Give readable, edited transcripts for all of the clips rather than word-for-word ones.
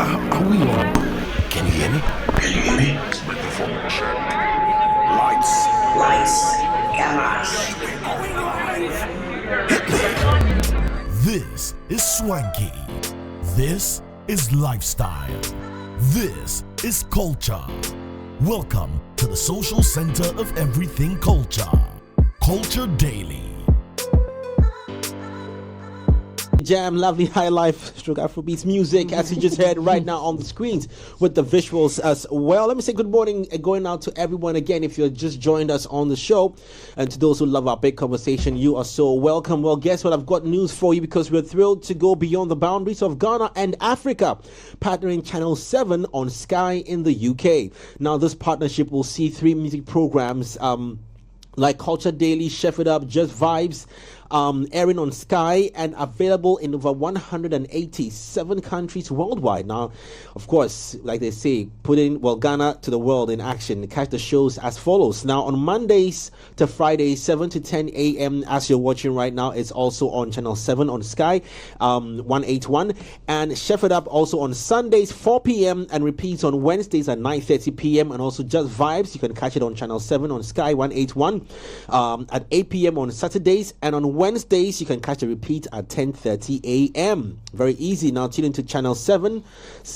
Are we on? Can you hear me? Can you hear me? Microphone check. Lights. Cameras. This is swanky. This is lifestyle. This is culture. Welcome to the social center of everything culture. Culture Daily. Jam, lovely high life, stroke Afrobeats music, as you just heard right now on the screens with the visuals as well. Let me say good morning going out to everyone again. If you just joined us on the show, and to those who love our big conversation, you are so welcome. Well, guess what? I've got news for you because we're thrilled to go beyond the boundaries of Ghana and Africa, partnering Channel 7 on Sky in the UK. Now, this partnership will see 3 music programs like Culture Daily, Chef It Up, Just Vibes, airing on Sky and available in over 187 countries worldwide. Now, of course, like they say, putting Ghana to the world in action. Catch the shows as follows. Now, on Mondays to Fridays, 7 to 10 a.m. as you're watching right now, it's also on Channel 7 on Sky, 181. And Chef It Up also on Sundays, 4 p.m. and repeats on Wednesdays at 9:30 p.m. And also Just Vibes, you can catch it on Channel 7 on Sky, 181, at 8 p.m. on Saturdays. And on Wednesdays, you can catch a repeat at 10:30 a.m. Very easy. Now tune into Channel 7,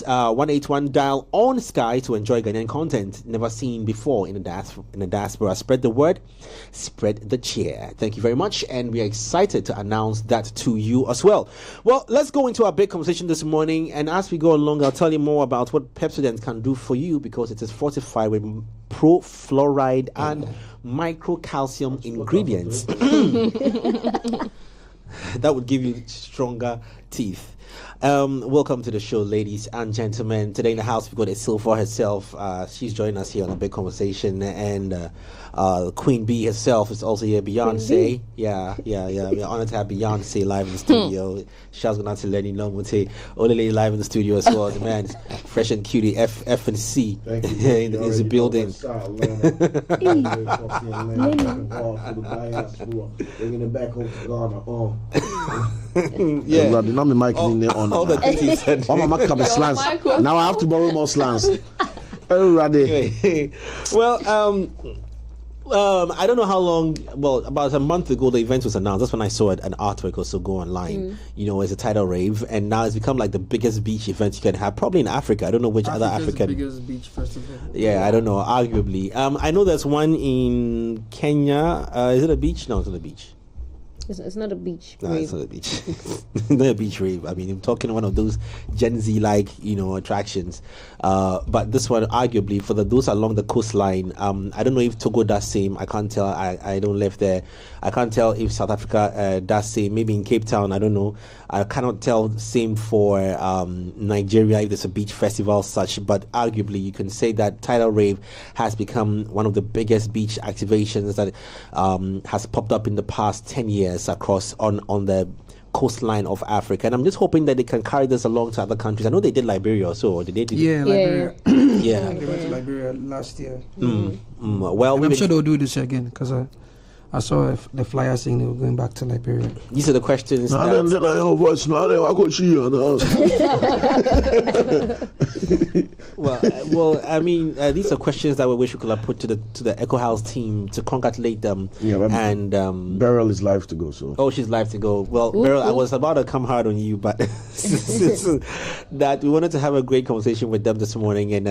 181 dial on Sky to enjoy Ghanaian content never seen before in the diaspora. Spread the word, spread the cheer. Thank you very much, and we are excited to announce that to you as well. Well, let's go into our big conversation this morning, and as we go along, I'll tell you more about what Pepsodent can do for you because it is fortified with pro-fluoride and micro-calcium ingredients that would give you stronger teeth. Welcome to the show, ladies and gentlemen. Today in the house, we've got Isilfa herself. She's joining us here on a big conversation, and Queen Bee herself is also here. Beyonce, yeah. We're honored to have Beyonce live in the studio. Shouts going out to Lenny Nomote, Olele live in the studio as well. The man, fresh and cutie, F and C in the building. Bringing it back home to Ghana. Yeah. All the things he said. Now I have to borrow more slants. Well, I don't know how long. Well, about a month ago, the event was announced. That's when I saw it, an artwork also go online. You know, it's a Tidal Rave, and now it's become like the biggest beach event you can have, probably in Africa. I don't know which other African. Biggest beach festival. Yeah, I don't know. Arguably, I know there's one in Kenya. Is it a beach? No, it's not a beach. It's not a beach No, rave. it's not a beach. Not a beach rave. I mean, I'm talking one of those Gen Z like, attractions. But this one, arguably, for those along the coastline, I don't know if Togo does same. I can't tell. I don't live there. I can't tell if South Africa does same. Maybe in Cape Town, I don't know. I cannot tell same for Nigeria if there's a beach festival such. But arguably, you can say that Tidal Rave has become one of the biggest beach activations that has popped up in the past 10 years across on the coastline of Africa, and I'm just hoping that they can carry this along to other countries. I know they did Liberia also, or did they do Liberia. Yeah. They went to Liberia last year. Well, I'm sure they'll do this again because I saw the flyer saying they were going back to Liberia. These are the questions. Well, I mean, these are questions that we wish we could have put to the Echo House team to congratulate them. Yeah, and Beryl is live to go. So. Oh, she's live to go. Well, Beryl, I was about to come hard on you, but that we wanted to have a great conversation with them this morning, and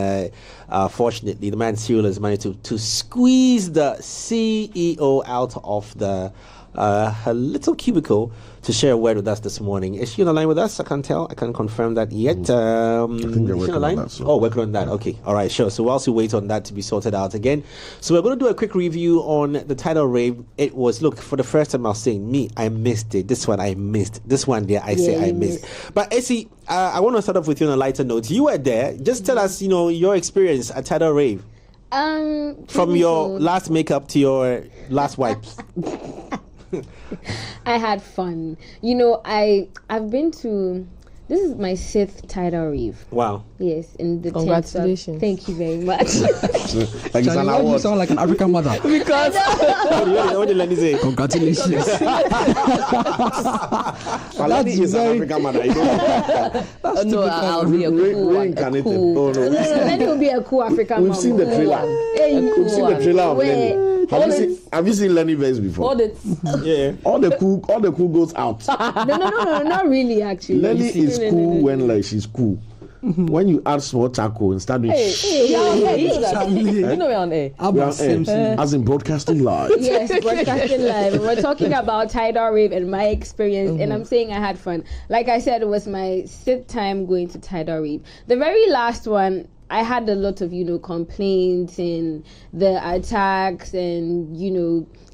fortunately, the man Cyril has managed to squeeze the CEO out of her little cubicle to share a word with us this morning. Is she on the line with us? I can't tell. I can't confirm that yet. I think they're working on that. So. Oh, working on that. Okay. All right, sure. So whilst we wait on that to be sorted out again, so we're going to do a quick review on the Tidal Rave. It was, look, for the first time I was saying, I missed it. This one I missed. This one there, I say I missed. But Essie, I want to start off with you on a lighter note. You were there. Just tell us, your experience at Tidal Rave. From your last makeup to your last wipes. I had fun. I've been to This is my 6th Tidal Rave. Wow. Yes, in the 10th. Congratulations. Thank you very much. Like it's an Why do you award. sound like an African mother? Because What did Lenny say? Congratulations. Alani is an African mother. You know? no, I'll be a cool one. Reincarnated. Cool. Oh no. Lenny will be a cool African We've mom. seen the trailer. Hey, We've seen the trailer of Wait. Lenny. Have you seen Lenny Vance before? All the Yeah. All the cool goes out. No, not really, actually. Lenny is No, cool no. when like she's cool. When you add small taco and start doing you know we're on air. we are as in broadcasting live. Yes, broadcasting live. We're talking about Tidal Rave and my experience, and I'm saying I had fun. Like I said, it was my 6th time going to Tidal Rave. The very last one, I had a lot of, complaints and the attacks and,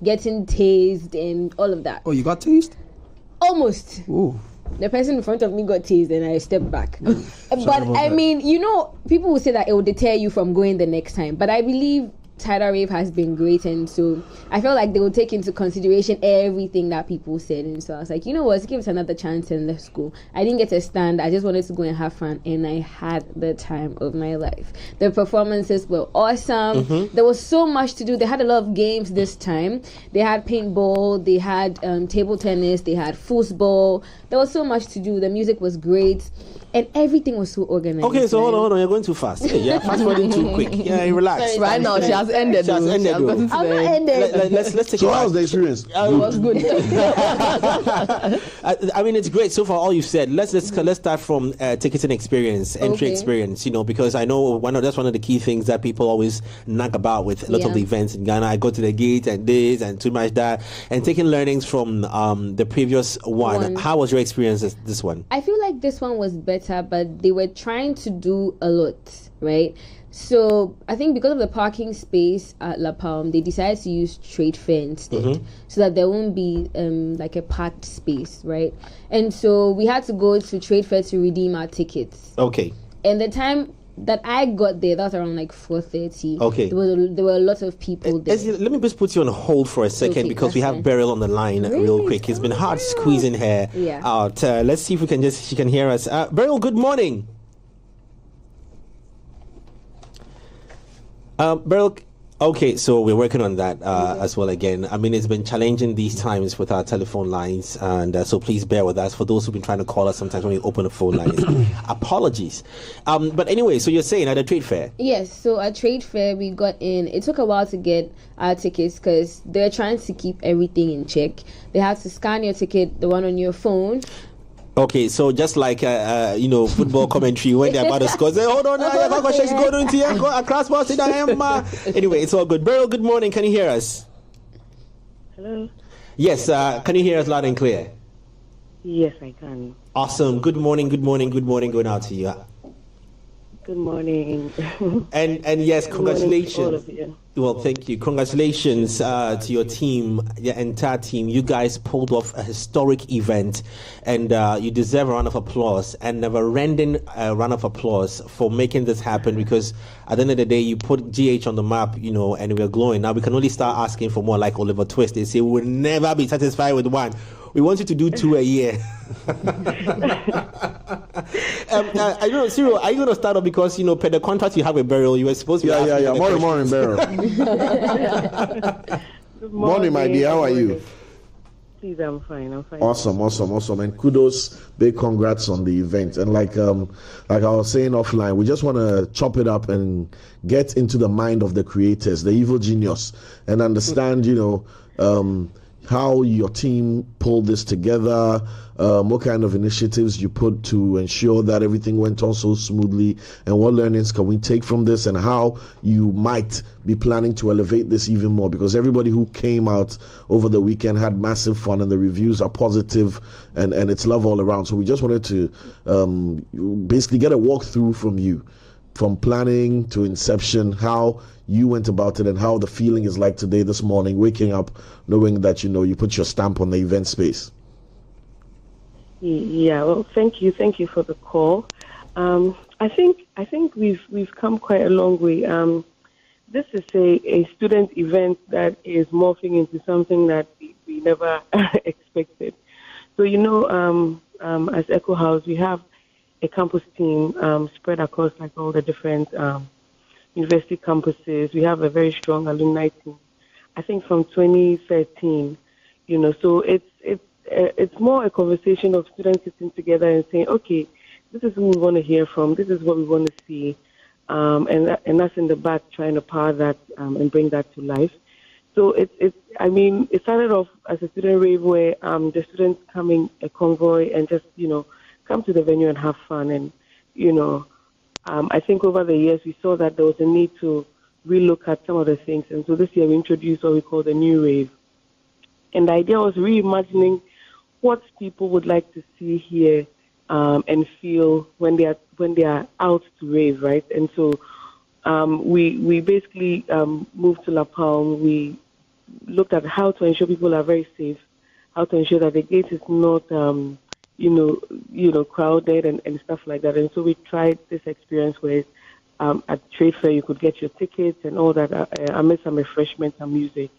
getting tased and all of that. Oh, you got tased? Almost. Oh. The person in front of me got tased and I stepped back. But I mean, people will say that it will deter you from going the next time. But I believe Tidal Rave has been great, and so I felt like they will take into consideration everything that people said, and so I was like, you know what, let's give it another chance and let's go. I didn't get a stand, I just wanted to go and have fun, and I had the time of my life. The performances were awesome. There was so much to do. They had a lot of games this time. They had paintball, they had table tennis, they had foosball. There was so much to do. The music was great. And everything was so organized. Okay, so hold on. You're going too fast. Yeah, fast forwarding too quick. Yeah, relax. Right now, she has ended. She has ended, though. gotten to I'm the not end. ended. Let's take So it how back. was the experience? It was good. I mean, it's great so far. All you've said. Let's start from ticketing experience, entry Okay. experience. Because I know that's one of the key things that people always nag about with a lot of the Yeah. events in Ghana. I go to the gate and this and too much that, and taking learnings from the previous one. How was your experience this one? I feel like this one was better, but they were trying to do a lot, right? So I think because of the parking space at La Palme, they decided to use trade fair instead, so that there won't be like a packed space, right? And so we had to go to trade fair to redeem our tickets. Okay. And the time that I got there, that was around like 4:30. Okay. There were a lot of people there. Let me just put you on hold for a second, Okay, because we that's have fine. Beryl on the line real Really? quick. It's been hard squeezing her Yeah. out. Let's see if she can hear us. Beryl, good morning. Beryl, okay, so we're working on that as well again. I mean, it's been challenging these times with our telephone lines, and so please bear with us. For those who've been trying to call us sometimes when we open the phone lines, apologies. But anyway, so you're saying at a trade fair? Yes, so at trade fair we got in. It took a while to get our tickets because they're trying to keep everything in check. They had to scan your ticket, the one on your phone. Okay, so just like football commentary when they're about to score, say, hold on, she's going into here, go across ball, sit down. Anyway, it's all good. Beryl, good morning. Can you hear us? Hello? Yes, can you hear us loud and clear? Yes, I can. Awesome. Good morning going out to you. Good morning. And yes, Good morning to all congratulations. of you. Well, thank you. Congratulations to your team, your entire team. You guys pulled off a historic event, and you deserve a round of applause, and a never-ending round of applause for making this happen, because at the end of the day, you put GH on the map, and we're glowing. Now we can only start asking for more, like Oliver Twist. They say we will never be satisfied with one. We want you to do 2 a year. I don't know, Cyril, are you going to start off because, per the contract you have with Beryl, you were supposed to be asking the questions. Morning, Beryl. Good Morning, my dear. How are you? Please, I'm fine. Awesome. And kudos, big congrats on the event. And like I was saying offline, we just want to chop it up and get into the mind of the creators, the evil genius, and understand, how your team pulled this together, what kind of initiatives you put to ensure that everything went on so smoothly, and what learnings can we take from this, and how you might be planning to elevate this even more, because everybody who came out over the weekend had massive fun, and the reviews are positive, and it's love all around. So we just wanted to basically get a walkthrough from you, from planning to inception, how you went about it, and how the feeling is like today, this morning, waking up knowing that you put your stamp on the event space. Yeah, well, thank you for the call. I think we've come quite a long way. This is a student event that is morphing into something that we never expected. So as Echo House, we have a campus team spread across like all the different university campuses. We have a very strong alumni team. I think from 2013, so it's more a conversation of students sitting together and saying, okay, this is who we want to hear from. This is what we want to see, and that's in the back trying to power that and bring that to life. So it started off as a student rave where the students coming a convoy and just come to the venue and have fun. And I think over the years we saw that there was a need to relook at some of the things. And so this year we introduced what we call the new rave. And the idea was reimagining what people would like to see, hear, and feel when they are out to rave, right? And so we basically moved to La Palme. We looked at how to ensure people are very safe, how to ensure that the gate is not crowded and stuff like that. And so we tried this experience where at trade fair you could get your tickets and all that, amid some refreshments and music.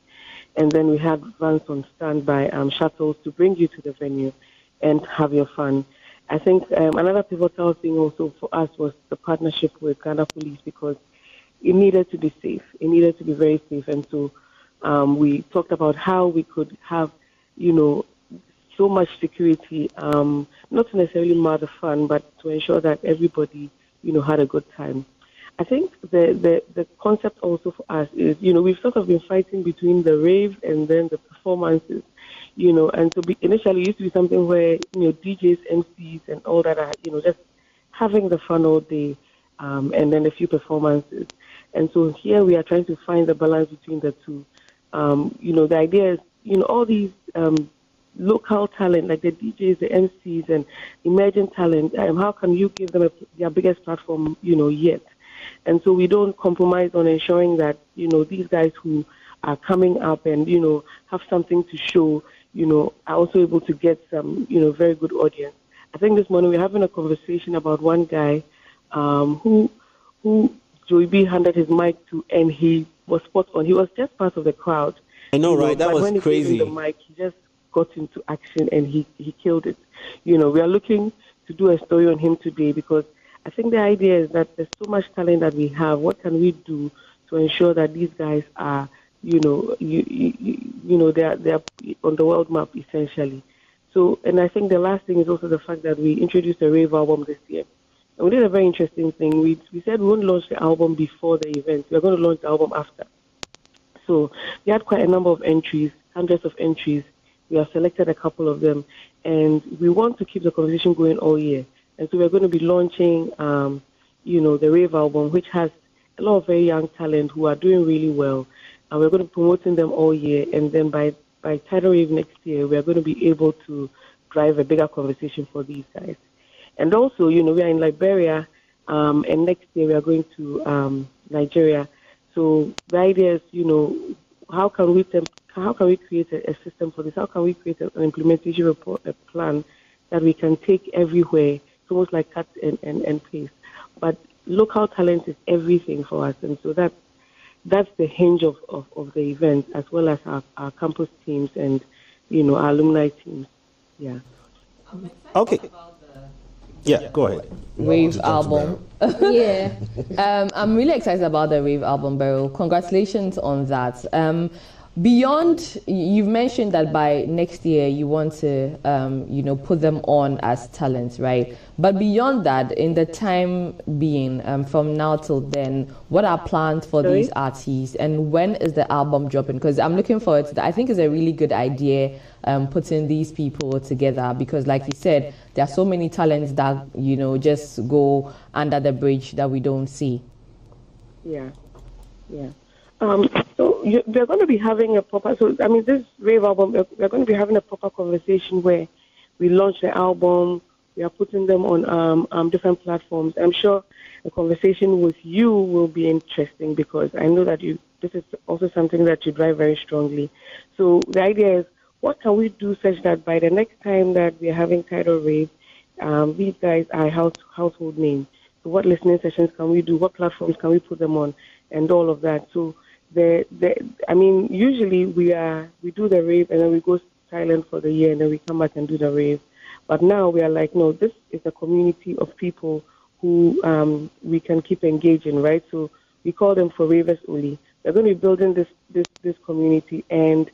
And then we had vans on standby, shuttles to bring you to the venue and have your fun. I think another pivotal thing also for us was the partnership with Ghana Police, because it needed to be safe. It needed to be very safe. And so we talked about how we could have, so much security, not to necessarily mar the fun, but to ensure that everybody, had a good time. I think the concept also for us is, we've sort of been fighting between the rave and then the performances, and so initially it used to be something where, DJs, MCs and all that are, just having the fun all day, and then a few performances. And so here we are trying to find the balance between the two. The idea is, all these local talent, like the DJs, the MCs and emerging talent, how can you give them their biggest platform, yet? And so we don't compromise on ensuring that, these guys who are coming up and, have something to show, are also able to get some, very good audience. I think this morning we're having a conversation about one guy who Joey B handed his mic to, and he was spot on. He was just part of the crowd. I know, right? That was when crazy. He gave him the mic, he just got into action and he killed it. We are looking to do a story on him today because I think the idea is that there's so much talent that we have. What can we do to ensure that these guys are, they're on the world map essentially. So, and I think the last thing is also the fact that we introduced a rave album this year. And we did a very interesting thing. We said we won't launch the album before the event. We're going to launch the album after. So we had quite a number of entries, hundreds of entries. We have selected a couple of them, and we want to keep the conversation going all year. And so we're going to be launching, the rave album, which has a lot of very young talent who are doing really well. And we're going to be promoting them all year. And then by Tidal Rave next year, we're going to be able to drive a bigger conversation for these guys. And also, we are in Liberia, and next year we are going to Nigeria. So the idea is, how can we create a system for this? How can we create an implementation report, a plan that we can take everywhere? It's almost like cut and paste. But local talent is everything for us, and so that's the hinge of the event, as well as our campus teams and our alumni teams. Yeah. Okay. Yeah, go ahead. Rave album. Yeah. I'm really excited about the Rave album, Beryl. Congratulations on that. Beyond, you've mentioned that by next year you want to, put them on as talents, right? But beyond that, in the time being, from now till then, what are plans for these artists, and when is the album dropping? Because I'm looking forward to that. I think it's a really good idea, putting these people together, because like you said, there are so many talents that, just go under the bridge that we don't see. Yeah. So we're going to be having a proper, this rave album, we're going to be having a proper conversation where we launch the album, we are putting them on different platforms. I'm sure the conversation with you will be interesting because I know that this is also something that you drive very strongly. So the idea is, what can we do such that by the next time that we are having Tidal Rave, these guys are household names. So what listening sessions can we do? What platforms can we put them on? And all of that. So usually we do the rave and then we go silent for the year and then we come back and do the rave. But now we are like, no, this is a community of people who we can keep engaging, right? So we call them for ravers only. We're going to be building this community, and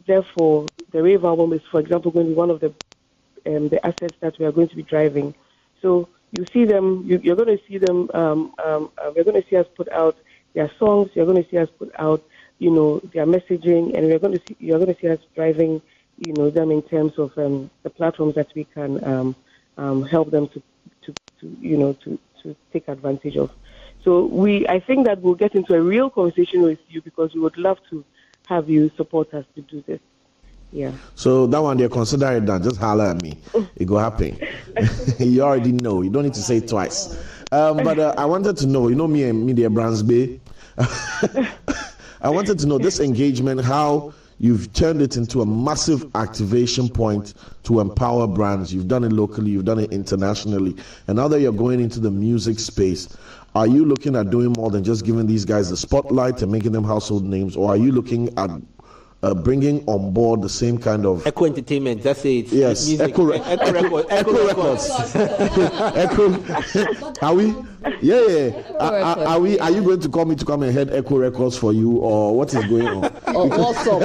therefore the rave album is, for example, going to be one of the assets that we are going to be driving. So you see them, you're going to see them. We're going to see us put out their songs. You're going to see us put out, their messaging, and you're going to see us driving, them in terms of the platforms that we can help them to take advantage of. So I think that we'll get into a real conversation with you, because we would love to have you support us to do this. Yeah. So that one, they consider it done. Just holler at me. It go happen. You already know. You don't need to say it twice. But I wanted to know, me and Media Brands Bay. I wanted to know this engagement, how you've turned it into a massive activation point to empower brands. You've done it locally, you've done it internationally. And now that you're going into the music space, are you looking at doing more than just giving these guys the spotlight and making them household names? Or are you looking at bringing on board the same kind of Echo Entertainment? That's it. Yes, music. Echo Records. Echo. Are we? Yeah. Are we? Are you going to call me to come and head Echo Records for you, or what is going on? Awesome.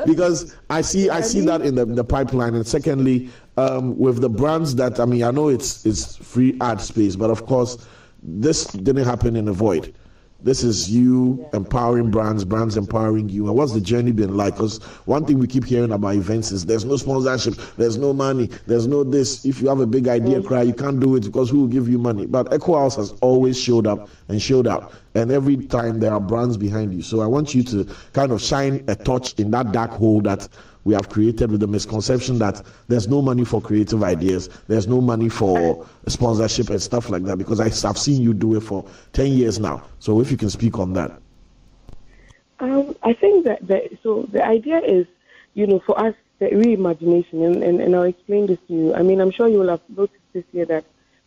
Because I see that in the pipeline. And secondly, with the brands that, I know it's free ad space, but of course this didn't happen in a void. This is you empowering brands empowering you. And what's the journey been like? Because one thing we keep hearing about events is there's no sponsorship, there's no money, there's no this. If you have a big idea, you can't do it because who will give you money? But Echo House has always showed up and showed out. And every time there are brands behind you. So I want you to kind of shine a torch in that dark hole that we have created with the misconception that there's no money for creative ideas, there's no money for sponsorship and stuff like that, because I've seen you do it for 10 years now. So if you can speak on that. I think that the idea is, for us, the reimagination, and I'll explain this to you. I'm sure you will have noticed this year that,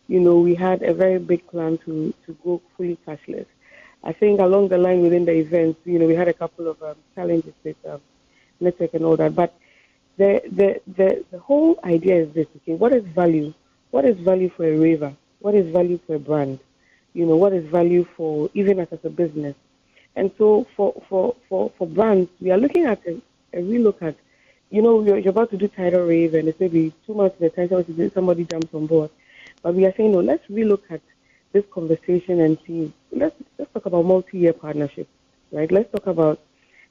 we had a very big plan to go fully cashless. I think along the line within the events, we had a couple of challenges with network and all that. But the whole idea is this: okay, what is value? What is value for a raver? What is value for a brand? What is value for even us as a business? And so for brands, we are looking at a relook at, you're about to do Tidal Rave, and it's maybe 2 months at the time somebody jumps on board. But we are saying, no, let's relook at this conversation and see. Let's talk about multi-year partnerships, right? Let's talk about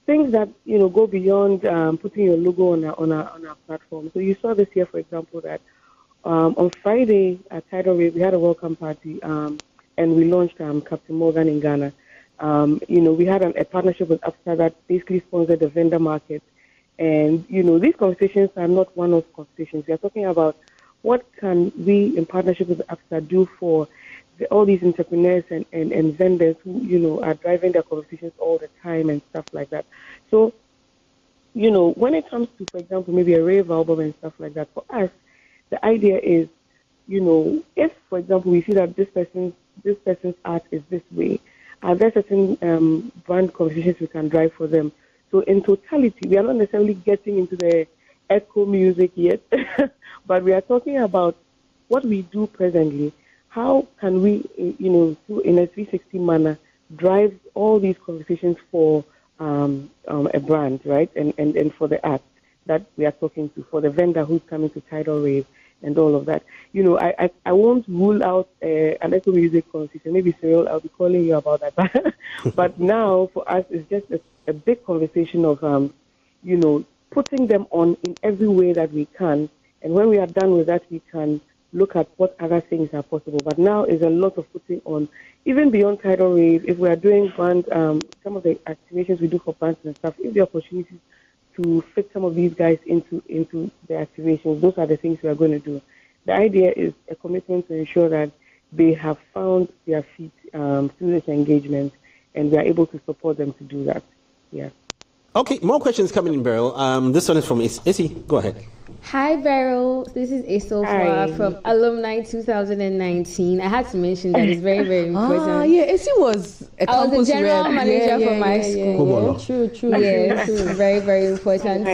things that go beyond putting your logo on our platform. So you saw this year, for example, that on Friday at Tidal Rave we had a welcome party, and we launched Captain Morgan in Ghana. We had a partnership with APSA that basically sponsored the vendor market, and these conversations are not one-off conversations. We are talking about what can we, in partnership with APSA, do for all these entrepreneurs and vendors who, are driving their conversations all the time and stuff like that. So, when it comes to, for example, maybe a rave album and stuff like that, for us, the idea is, if, for example, we see that this person's art is this way, are there certain brand conversations we can drive for them? So in totality, we are not necessarily getting into the echo music yet, but we are talking about what we do presently. How can we, in a 360 manner, drive all these conversations for a brand, right? And for the art that we are talking to, for the vendor who's coming to Tidal Rave and all of that. I won't rule out an echo music conversation. Maybe, Cyril, I'll be calling you about that. But now, for us, it's just a big conversation of, putting them on in every way that we can. And when we are done with that, we can look at what other things are possible. But now is a lot of putting on, even beyond Tidal Rave. If we are doing brand, some of the activations we do for brands and stuff, if the opportunities to fit some of these guys into the activations, those are the things we are going to do. The idea is a commitment to ensure that they have found their feet through this engagement, and we are able to support them to do that. Yeah. Okay, more questions coming in, Beryl. This one is from Issy. Go ahead. Hi, Beryl. This is Isofa from Alumni 2019. I had to mention that it's very, very important. Yeah, Issy was a I was the general manager for my school. True. Yes, very, very important.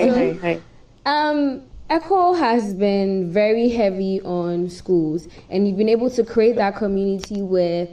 Hi. ECHO has been very heavy on schools, and you've been able to create that community where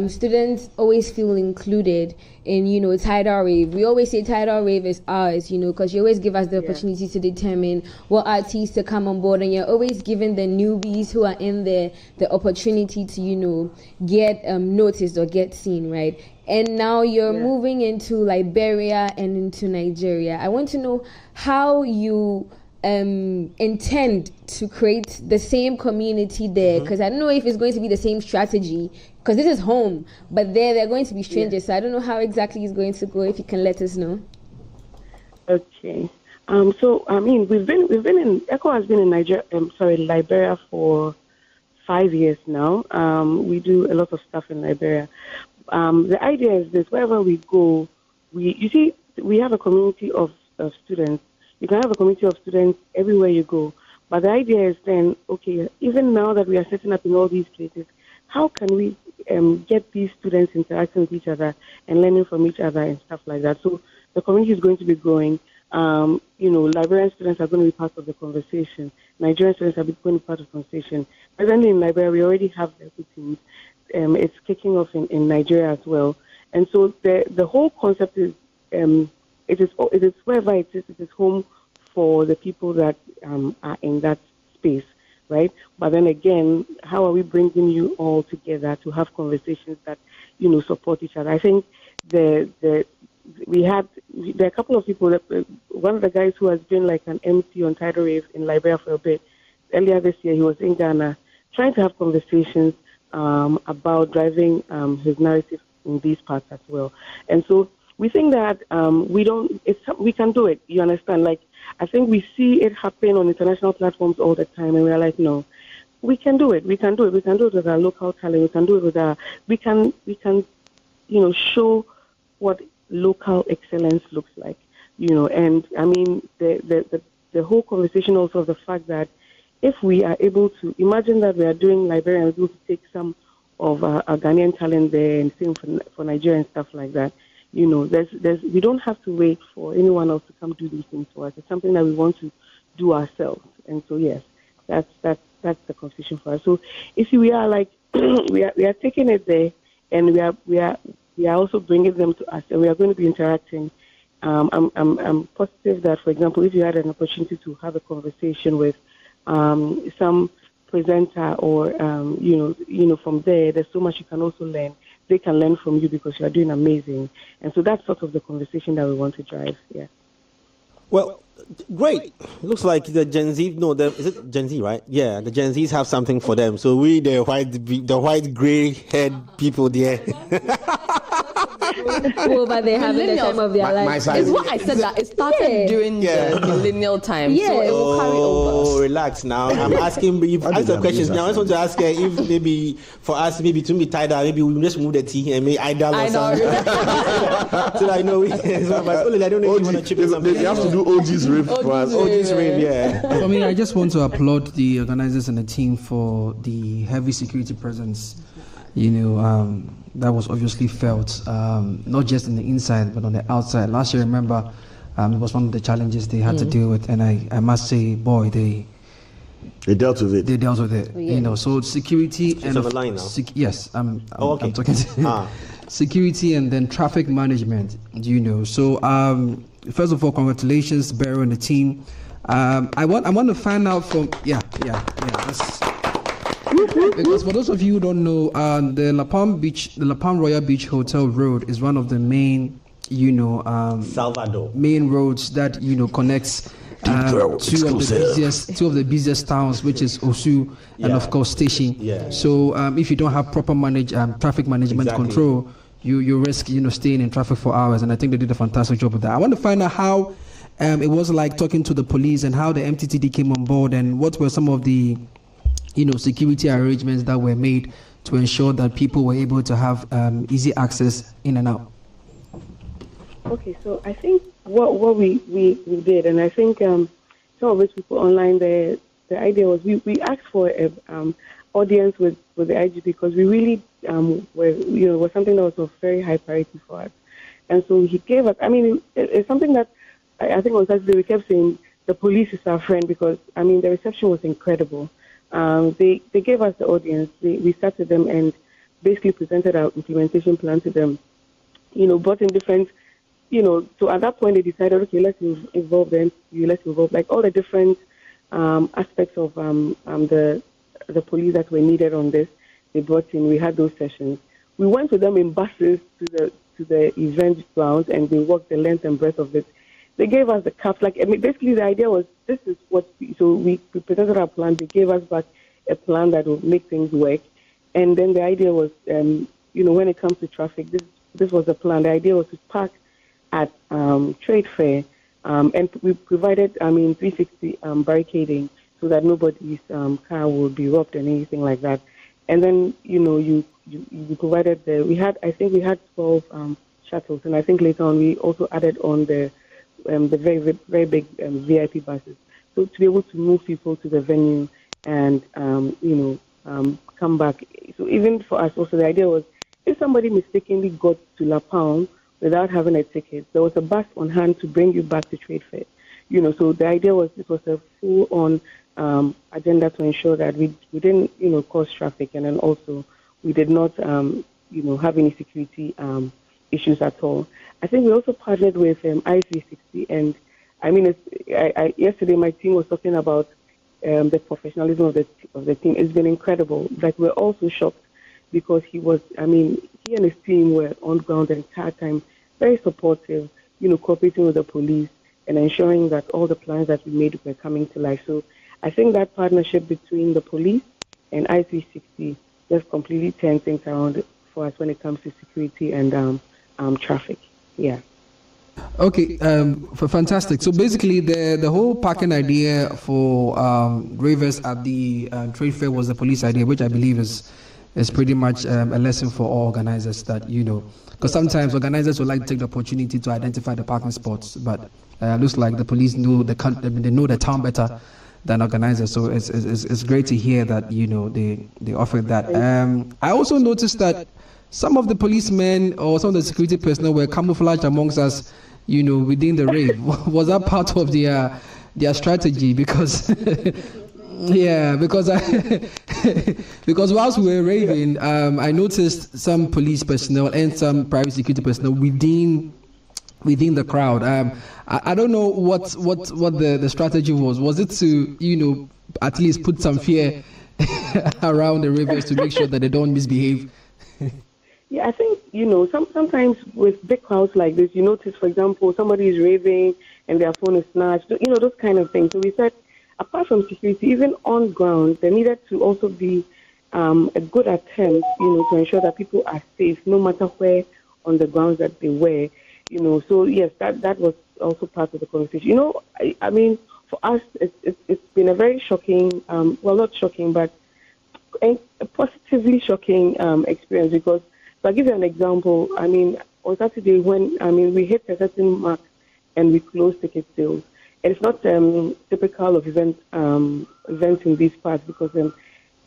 students always feel included in, Tidal Rave. We always say Tidal Rave is ours, because you always give us the opportunity to determine what artists to come on board, and you're always giving the newbies who are in there the opportunity to, get noticed or get seen, right? And now you're moving into Liberia and into Nigeria. I want to know how you intend to create the same community there, because I don't know if it's going to be the same strategy, because this is home, but they're going to be strangers, so I don't know how exactly it's going to go. If you can let us know. Okay. So I mean, we've been in ECHO has been in Liberia for 5 years now. We do a lot of stuff in Liberia. The idea is this: wherever we go, we have a community of students. You can have a community of students everywhere you go. But the idea is then, okay, even now that we are setting up in all these places, how can we get these students interacting with each other and learning from each other and stuff like that? So the community is going to be growing. Liberian students are going to be part of the conversation. Nigerian students are going to be part of the conversation. Presently in Liberia, we already have the teams. It's kicking off in Nigeria as well. And so the whole concept is, it is wherever it is home for the people that are in that space, right? But then again, how are we bringing you all together to have conversations that, support each other? I think there are a couple of people that, one of the guys who has been like an MC on Tidal Rave in Liberia for a bit, earlier this year, he was in Ghana trying to have conversations about driving his narrative in these parts as well. And so we think that we can do it. You understand? Like, I think we see it happen on international platforms all the time, and we're like, no, we can do it. We can do it. We can do it with our local talent. We can do it with we can, show what local excellence looks like, And I mean, the whole conversation also of the fact that if we are able to imagine that we are doing Liberia and we're able to take some of our Ghanaian talent there and same for Nigeria and stuff like that. We don't have to wait for anyone else to come do these things for us. It's something that we want to do ourselves. And so, yes, that's the conversation for us. So, you see, we are like, we are taking it there, and we are also bringing them to us, and we are going to be interacting. I'm positive that, for example, if you had an opportunity to have a conversation with some presenter or, from there's so much you can also learn. They can learn from you because you are doing amazing. And so that's sort of the conversation that we want to drive. Yeah. Well, great. Looks like the Gen Z, is it Gen Z, right? Yeah, the Gen Zs have something for them. So we, the white gray head people there. But they having the time of their life. It's what I said, that it started during the millennial time. Yeah. So it will carry over. Oh, relax now. I'm asking, you've asked the questions now. I just want to ask her if maybe for us, maybe to be Tidal, maybe we just move the T and make Idol or something. So I know I don't know if you want to chip in something. You have to do OG's Rave for us. OG's Rave, yeah. For me, I just want to applaud the organizers and the team for the heavy security presence. That was obviously felt, not just in the inside, but on the outside. Last year, remember, it was one of the challenges they had to deal with. And I must say, boy, they dealt with it. They dealt with it. Yeah. So security and on the line now. Yes, I'm talking to security and then traffic management. So first of all, congratulations, Beryl and the team. I want to find out from because for those of you who don't know, the La Palm Royal Beach Hotel Road is one of the main, Salvador main roads that connects two of the busiest towns, which is Osu and of course Station. Yeah. So if you don't have proper traffic management control, you risk staying in traffic for hours. And I think they did a fantastic job with that. I want to find out how it was like talking to the police and how the MTTD came on board and what were some of the security arrangements that were made to ensure that people were able to have easy access in and out. Okay, so I think what we did, and I think some of these people online, the idea was we asked for an audience with the IGP because we really was something that was of very high priority for us. And so he gave us, it's something that I think on Saturday we kept saying, the police is our friend because, I mean, the reception was incredible. They gave us the audience. We sat with them and basically presented our implementation plan to them. Brought in different, so at that point they decided, okay, let's involve them. Let's involve like all the different aspects of the police that were needed on this. They brought in. We had those sessions. We went with them in buses to the event grounds, and they walked the length and breadth of it. They gave us the caps. Basically the idea was this is what. So we presented our plan. They gave us back a plan that would make things work. And then the idea was, when it comes to traffic, this was the plan. The idea was to park at trade fair, and we provided, 360 barricading so that nobody's car would be robbed and anything like that. And then, you provided I think we had 12 shuttles, and I think later on we also added on the very, very big VIP buses. So to be able to move people to the venue and, come back. So even for us also, the idea was if somebody mistakenly got to La Palme without having a ticket, there was a bus on hand to bring you back to Trade Fair. So the idea was this was a full-on agenda to ensure that we didn't, cause traffic, and then also we did not, have any security issues at all. I think we also partnered with I360, and yesterday my team was talking about the professionalism of the team. It's been incredible. Like, we're also shocked because he and his team were on ground the entire time, very supportive, cooperating with the police and ensuring that all the plans that we made were coming to life. So I think that partnership between the police and I360 just completely turned things around for us when it comes to security and traffic. Yeah. Okay, fantastic. So basically, the whole parking idea for ravers at the trade fair was the police idea, which I believe is pretty much a lesson for all organizers that, because sometimes organizers would like to take the opportunity to identify the parking spots, but looks like the police know the town better than organizers. So it's great to hear that, they offered that. I also noticed that some of the policemen or some of the security personnel were camouflaged amongst us, within the rave. Was that part of their strategy? Because because whilst we were raving, I noticed some police personnel and some private security personnel within the crowd. I don't know what the strategy was. Was it to at least put some fear around the ravers to make sure that they don't misbehave? Yeah, I think, sometimes with big crowds like this, you notice, for example, somebody is raving and their phone is snatched, those kind of things. So we said, apart from security, even on ground, there needed to also be a good attempt, to ensure that people are safe, no matter where on the grounds that they were, So, yes, that was also part of the conversation. For us, it's been a very shocking, not shocking, but a positively shocking experience because, so I'll give you an example. On Saturday when, we hit a certain mark and we closed ticket sales. And it's not typical of events in these parts because,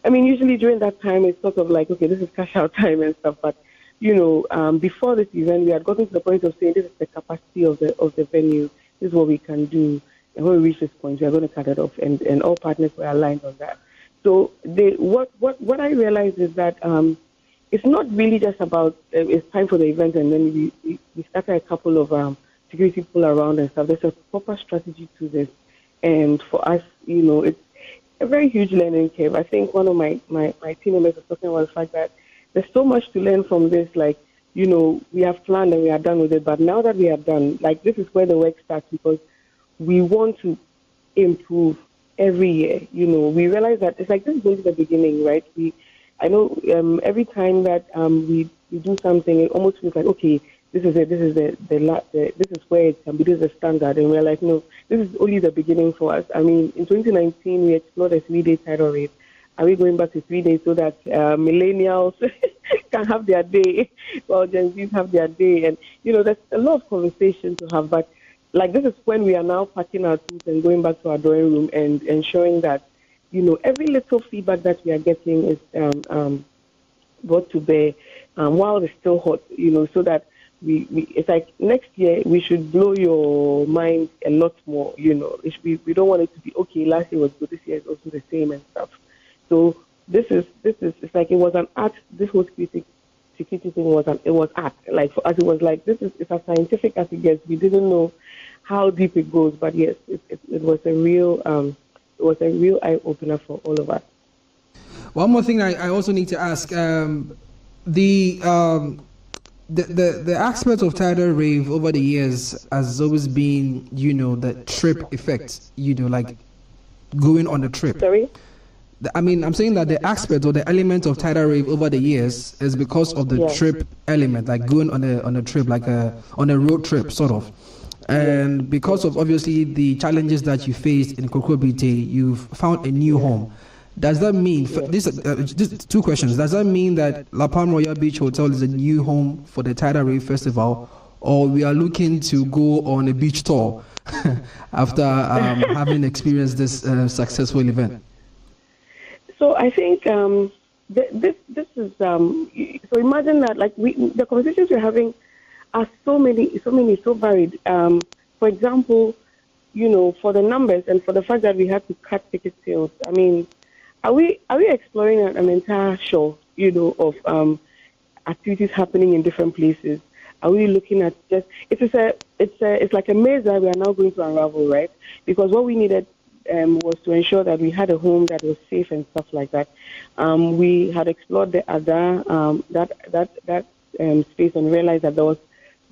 usually during that time it's sort of like, okay, this is cash out time and stuff. But, before this event, we had gotten to the point of saying this is the capacity of the venue. This is what we can do. And when we reach this point, we are going to cut it off. And all partners were aligned on that. So what I realized is that it's not really just about it's time for the event and then we started a couple of security people around and stuff. There's a proper strategy to this. And for us, it's a very huge learning curve. I think one of my team members was talking about the fact that there's so much to learn from this. Like, we have planned and we are done with it. But now that we are done, like, this is where the work starts because we want to improve every year. We realize that it's like this is only the beginning, right? I know every time that we do something, it almost feels like, okay, this is it. This is this is where it can be. This is the standard, and we're like, no, this is only the beginning for us. In 2019, we explored a 3-day Tidal Rave. Are we going back to 3 days so that millennials can have their day, while Gen Zs have their day? And there's a lot of conversation to have. But like, this is when we are now packing our tools and going back to our drawing room and ensuring that every little feedback that we are getting is brought to bear while it's still hot, so that it's like next year we should blow your mind a lot more. We don't want it to be okay. Last year was good. This year is also the same and stuff. So this is it's like it was an art. This whole security thing was art. Like for us, it was like it's as scientific as it gets. We didn't know how deep it goes, but yes, it was a real eye opener for all of us. One more thing I also need to ask: the aspect of Tidal Rave over the years has always been, the trip effect. Like going on a trip. Sorry. I'm saying that the aspect or the element of Tidal Rave over the years is because of the trip element, like going on a trip, like on a road trip, sort of. And because of obviously the challenges that you faced in Kokobite, you've found a new home. Does that mean, this two questions, does that mean that La Palma Royal Beach Hotel is a new home for the Tidal Rave Festival, or we are looking to go on a beach tour after having experienced this successful event? So I think this is so imagine that like the conversations we're having are so varied. For example, for the numbers and for the fact that we had to cut ticket sales. I mean, are we exploring an entire show, of activities happening in different places? Are we looking at just it's like a maze that we are now going to unravel, right? Because what we needed was to ensure that we had a home that was safe and stuff like that. We had explored the other that space and realized that there was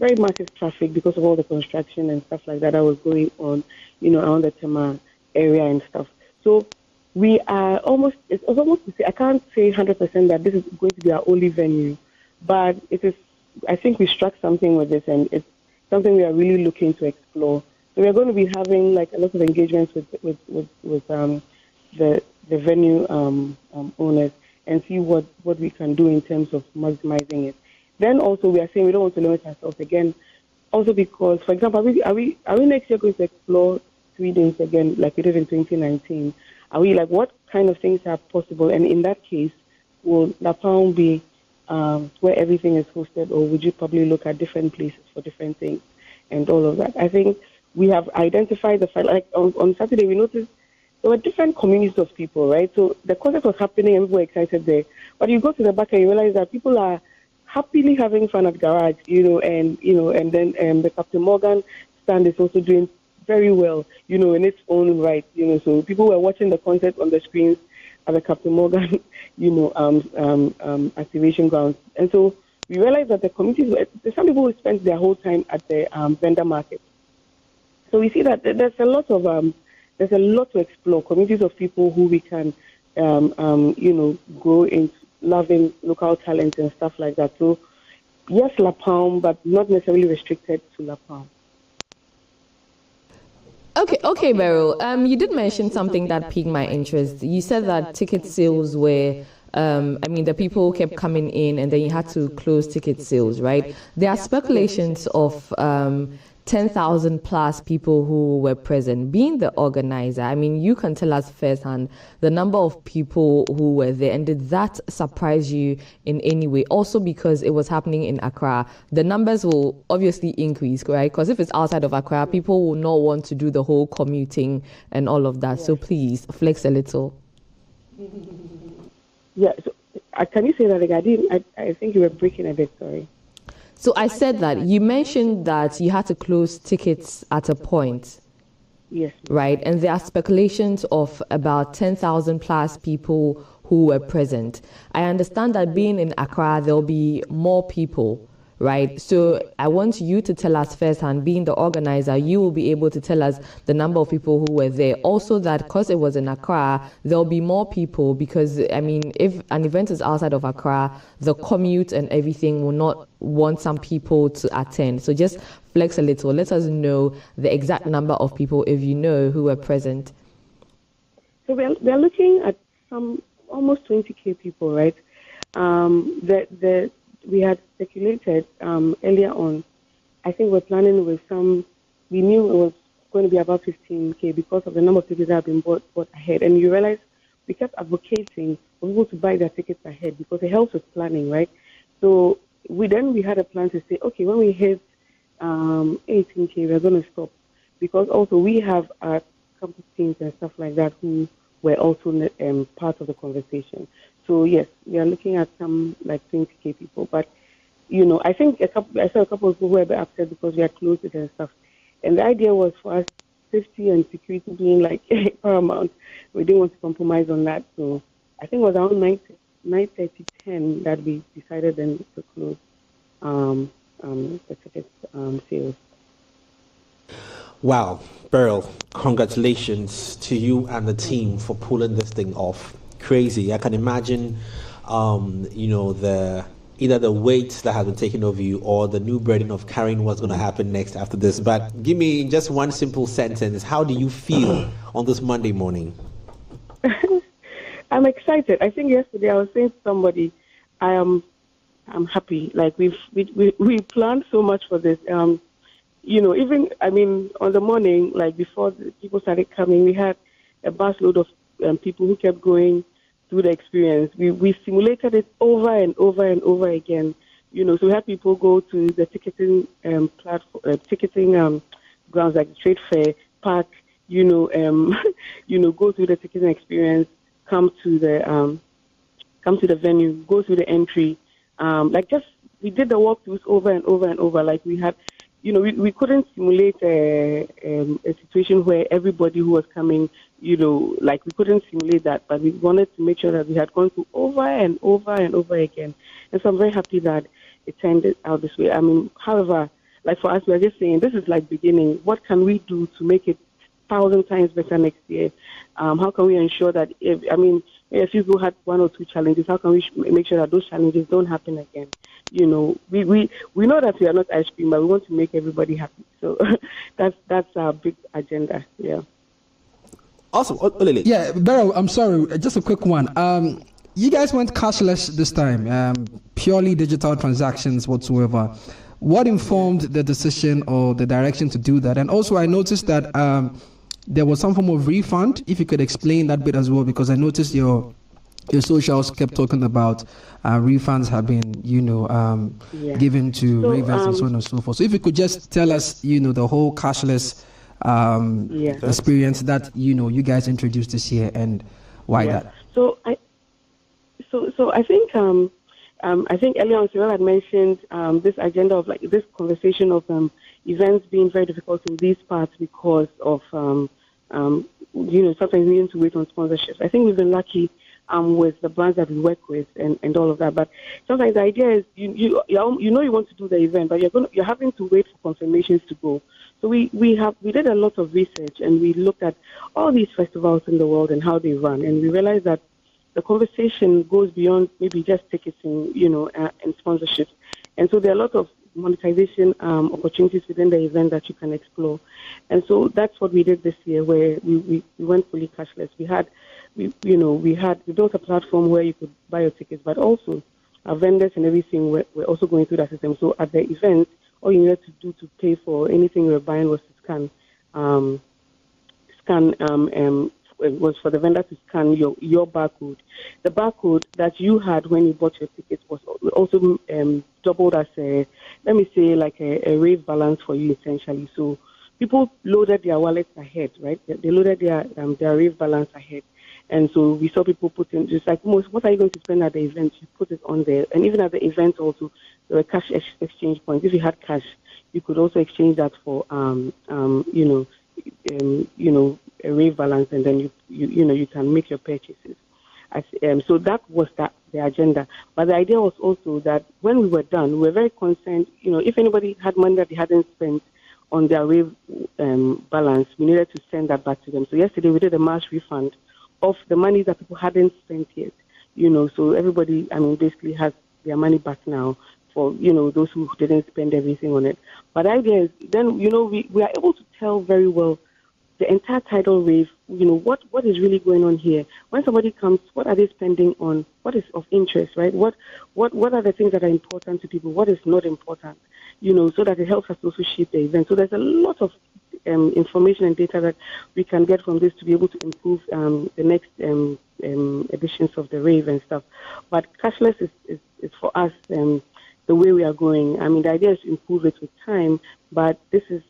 very massive traffic because of all the construction and stuff like that was going on, around the Tema area and stuff. So we are it's almost to say, I can't say 100% that this is going to be our only venue, but it is. I think we struck something with this, and it's something we are really looking to explore. So we're going to be having like a lot of engagements with the venue owners and see what we can do in terms of maximizing it. Then also we are saying we don't want to limit ourselves again. Also because, for example, are we next year going to explore 3 days again like we did in 2019? Are we like what kind of things are possible? And in that case, will La Palma be where everything is hosted, or would you probably look at different places for different things and all of that? I think we have identified the fact, like on Saturday, we noticed there were different communities of people, right? So the concert was happening and people were excited there. But you go to the back and you realize that people are happily having fun at Garage, and then the Captain Morgan stand is also doing very well, in its own right, so people were watching the concert on the screens at the Captain Morgan, activation grounds. And so we realized that the communities, some people who spent their whole time at the vendor market. So we see that there's a lot to explore, communities of people who we can, grow into loving local talent and stuff like that. So yes, La Palma, but not necessarily restricted to La Palma. Okay, Beryl. You did mention something that piqued my interest. You said that ticket sales were, the people kept coming in and then you had to close ticket sales, right? There are speculations of 10,000 plus people who were present. Being the organizer, you can tell us firsthand the number of people who were there, and did that surprise you in any way? Also because it was happening in Accra, the numbers will obviously increase, right? Because if it's outside of Accra, people will not want to do the whole commuting and all of that. So please flex a little. Yeah, so, can you say that again? I think you were breaking a bit, sorry. So I said that you mentioned that you had to close tickets at a point. Yes. Right? And there are speculations of about 10,000 plus people who were present. I understand that being in Accra, there'll be more people, right? So I want you to tell us firsthand, being the organizer, you will be able to tell us the number of people who were there. Also that because it was in Accra, there'll be more people because, if an event is outside of Accra, the commute and everything will not want some people to attend. So just flex a little. Let us know the exact number of people, if you know, who were present. So we're looking at some almost 20,000 people, right? We had speculated earlier on. I think we're planning with we knew it was going to be about 15,000 because of the number of tickets that have been bought ahead. And you realize we kept advocating for people to buy their tickets ahead because it helps with planning, right? So we had a plan to say, okay, when we hit 18K, we're going to stop, because also we have our campus teams and stuff like that who were also part of the conversation. So yes, we are looking at some like 20K people, but I think I saw a couple of people who were a bit upset because we had closed it and stuff. And the idea was for us, safety and security being like paramount. We didn't want to compromise on that. So I think it was around 9:30, 10 that we decided then to close the ticket sales. Wow, Beryl, congratulations to you and the team for pulling this thing off. Crazy. I can imagine, either the weight that has been taken over you or the new burden of carrying what's going to happen next after this. But give me just one simple sentence. How do you feel on this Monday morning? I'm excited. I think yesterday I was saying to somebody, I'm happy. Like we planned so much for this. Even on the morning, like before the people started coming, we had a bus load of people who kept going through the experience. We simulated it over and over and over again. So we had people go to the ticketing platform, ticketing grounds like the trade fair, park. Go through the ticketing experience, come to the venue, go through the entry. We did the walkthroughs over and over and over. Like we had, we couldn't simulate a situation where everybody who was coming, we couldn't simulate that, but we wanted to make sure that we had gone through over and over and over again. And so I'm very happy that it turned out this way. However, like for us, we're just saying this is like beginning. What can we do to make it 1,000 times better next year? How can we ensure that if people had one or two challenges, how can we make sure that those challenges don't happen again? We know that we are not ice cream, but we want to make everybody happy. So that's our big agenda. Yeah. Awesome. Yeah, Beryl, I'm sorry, just a quick one. You guys went cashless this time, purely digital transactions whatsoever. What informed the decision or the direction to do that? And also, I noticed that there was some form of refund. If you could explain that bit as well, because I noticed your socials kept talking about refunds have been, given to ravens and so on and so forth. So if you could just tell us, the whole cashless experience that you guys introduced this year and why that. So I think earlier on Cyril had mentioned this agenda of like this conversation of events being very difficult in these parts because of sometimes needing to wait on sponsorships. I think we've been lucky with the brands that we work with and all of that. But sometimes the idea is you want to do the event, but you're having to wait for confirmations to go. So we did a lot of research and we looked at all these festivals in the world and how they run, and we realized that the conversation goes beyond maybe just ticketing, and sponsorships. And so there are a lot of monetization opportunities within the event that you can explore. And so that's what we did this year, where we went fully cashless. We built a platform where you could buy your tickets, but also our vendors and everything were also going through that system. So at the event, all you needed to do to pay for anything you were buying was to scan was for the vendor to scan your barcode. The barcode that you had when you bought your tickets was also doubled as a rave balance for you, essentially. So people loaded their wallets ahead, right? They loaded their rave balance ahead. And so we saw people put in, just like, what are you going to spend at the event? You put it on there. And even at the event also, there were cash exchange points. If you had cash, you could also exchange that for, a rave balance, and then you can make your purchases. So that was the agenda. But the idea was also that when we were done, we were very concerned, if anybody had money that they hadn't spent on their rave balance, we needed to send that back to them. So yesterday we did a mass refund of the money that people hadn't spent yet. So everybody, basically has their money back now for, those who didn't spend everything on it. But the idea is then, we are able to tell very well the entire Tidal Rave, what is really going on here. When somebody comes, what are they spending on? What is of interest, right? What are the things that are important to people? What is not important? So that it helps us also shape the event. So there's a lot of information and data that we can get from this to be able to improve the next editions of the Rave and stuff. But cashless is for us the the way we are going. I mean, the idea is to improve it with time, but this is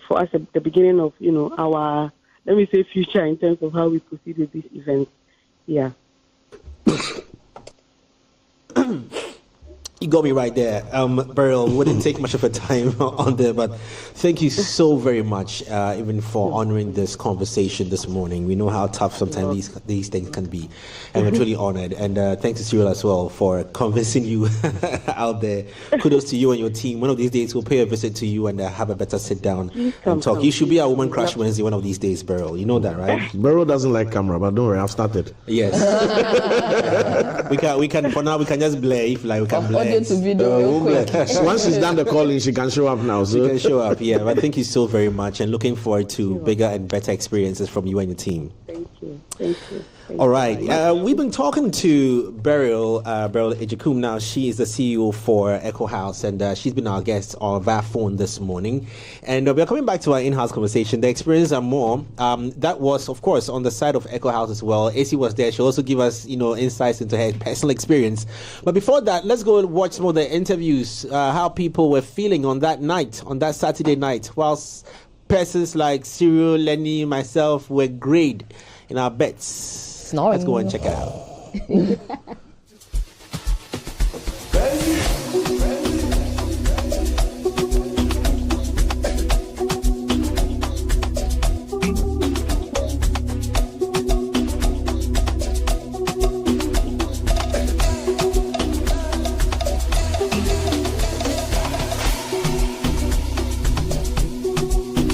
for us the beginning of our, let me say, future in terms of how we proceed with these events. Yeah. You got me right there. Beryl, wouldn't take much of a time on there, but thank you so very much, even for honoring this conversation this morning. We know how tough sometimes these things can be, and we're truly honored. And thanks to Cyril as well for convincing you out there. Kudos to you and your team. One of these days, we'll pay a visit to you and have a better sit down and talk. You should be our Woman Crush Wednesday one of these days, Beryl. You know that, right? Beryl doesn't like camera, but don't worry, I've started. Yes. we can for now we can just blare if like we can blare. To video real quick. Once she's done the calling, she can show up now. So. She can show up, yeah. But thank you so very much, and looking forward to bigger and better experiences from you and your team. Thank you. Thank you. All right. We've been talking to Beryl Agyekum now. She is the CEO for Echo House, and she's been our guest on via phone this morning. And we're coming back to our in-house conversation. The experience and more. That was, of course, on the side of Echo House as well. AC was there. She also gave us, insights into her personal experience. But before that, let's go and watch some of the interviews, how people were feeling on that night, on that Saturday night, whilst persons like Cyril, Lenny, myself were great in our bets. Snoring. Let's go and check it out.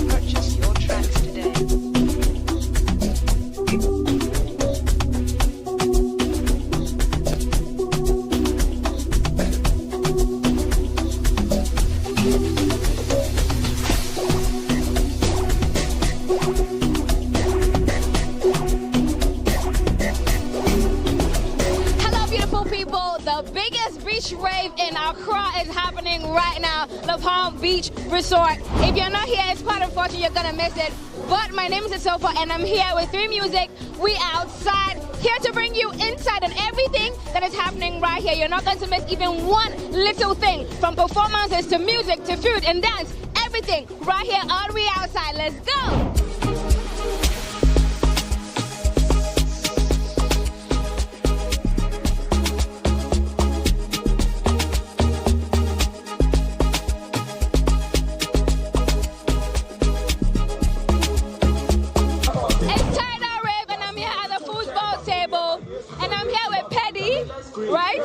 Purchase your tracks today. Hello, beautiful people. The biggest beach rave in Accra is happening right now, the Palm Beach Resort. If you're not here, it's quite unfortunate you're gonna miss it. But my name is Asofa, and I'm here with 3 Music. We outside, here to bring you insight on everything that is happening right here. You're not going to miss even one little thing, from performances to music to food and dance, everything right here all the way outside. Let's go. It's Tidal Rave, and I'm here at the football table, and I'm here with Paddy, right?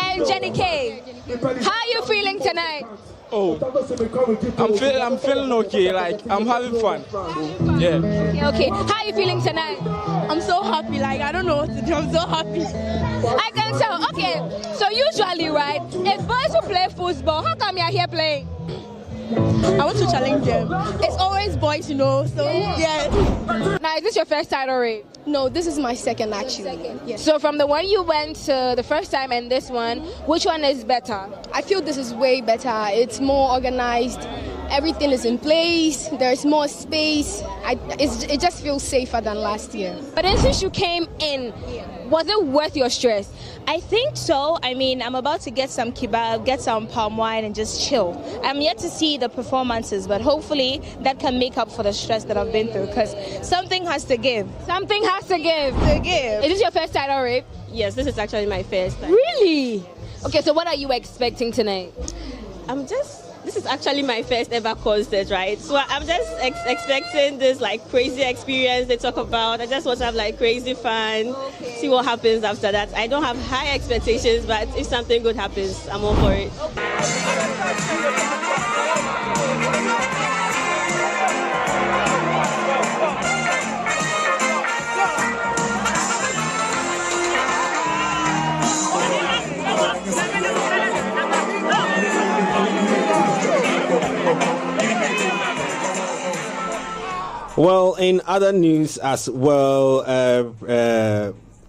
And Jenny K. How are you feeling tonight? Oh, I'm feeling okay. Like I'm having fun. Yeah. Okay. How are you feeling tonight? I'm so happy, like I don't know what to do. I'm so happy. I can tell. Okay. So usually, right, if boys who play football, how come you're here playing? I want to challenge them. It's always boys, so yeah. Now, is this your first Tidal Rave? No, this is my second actually. Yes. So from the one you went to the first time and this one, which one is better? I feel this is way better. It's more organized. Everything is in place. There's more space. It just feels safer than last year. But then since you came in, was it worth your stress? I think so. I mean, I'm about to get some kebab, get some palm wine, and just chill. I'm yet to see the performances, but hopefully that can make up for the stress that I've been through, because something has to give. Something has to give. Is this your first Tidal Rave? Yes, this is actually my first time. Really? Okay, so what are you expecting tonight? This is actually my first ever concert, right? So I'm just expecting this like crazy experience they talk about. I just want to have like crazy fun, see what happens after that. I don't have high expectations, but if something good happens, I'm all for it. Well, in other news as well,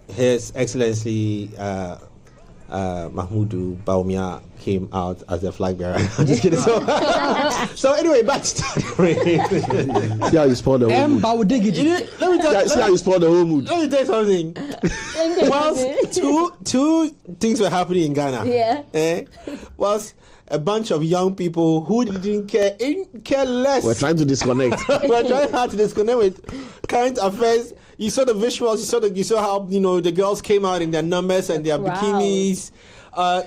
His Excellency Mahmoudou Baumia came out as the flag bearer. I'm just kidding. So anyway, back to Tidal Rave. See how you spoil the whole mood. Let me tell See how you spoil the whole mood. Let me tell you something. Whilst two things were happening in Ghana. Yeah. Whilst a bunch of young people who didn't care less. We're trying to disconnect. We're trying hard to disconnect with current affairs. You saw the visuals. You saw how the girls came out in their numbers and their bikinis.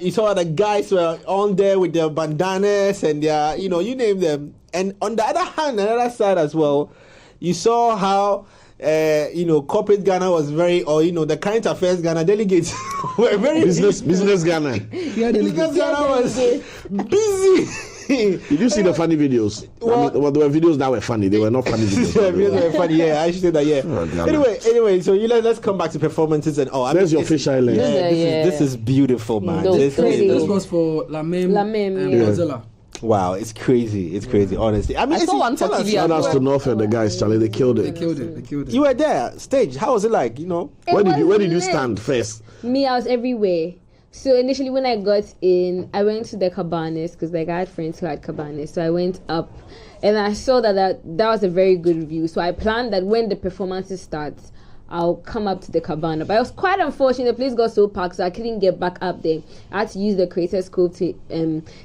You saw the guys were on there with their bandanas and their you name them. And on the other hand, another side as well, you saw how corporate Ghana was the current affairs Ghana delegates were very business Ghana. Business Ghana was busy. Did you see the funny videos? Well, there were videos that were funny. They were not funny videos. Videos were funny. Yeah, I should say that. Yeah. Oh, anyway, so let's come back to performances and There's your fish island. This is beautiful, man. This was for Lamem and Mozilla. Wow, it's crazy. It's crazy, honestly. I mean, I saw one for TV. Shout out to North and the guys, Charlie. They killed it. They killed it. You were there, stage. How was it like? Where did you stand first? Me, I was everywhere. So initially, when I got in, I went to the cabanas because I had friends who had cabanas. So I went up, and I saw that was a very good view. So I planned that when the performances starts, I'll come up to the cabana. But it was quite unfortunate. The place got so packed, so I couldn't get back up there. I had to use the creator scope to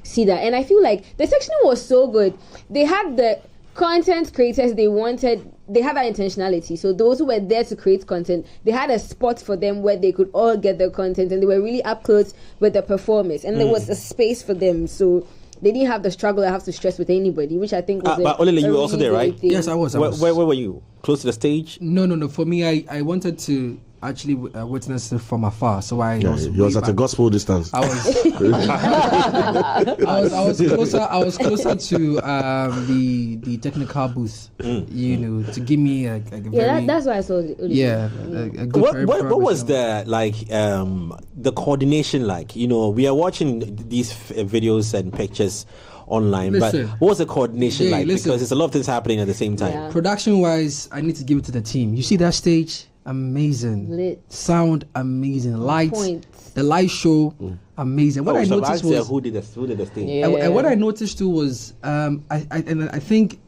see that. And I feel like the section was so good. They had the content creators they wanted. They had that intentionality. So those who were there to create content, they had a spot for them where they could all get their content, and they were really up close with the performers. And there was a space for them. So they didn't have the struggle I have to stress with anybody, which I think was but Olele, you were also there, right? Yes, I was. Where were you? Close to the stage? No. For me, I wanted to actually witness it from afar. So you was at a gospel distance. I was closer to the technical booth. To give me a very, that's why I saw it. A good what was the coordination like? We are watching these videos and pictures online, but what was the coordination like? Because there's a lot of things happening at the same time. Yeah. Production wise, I need to give it to the team. You see that stage? Amazing. Lit. Sound amazing. Lights. The light show amazing. What I noticed was who did the stage. And what I noticed too was I think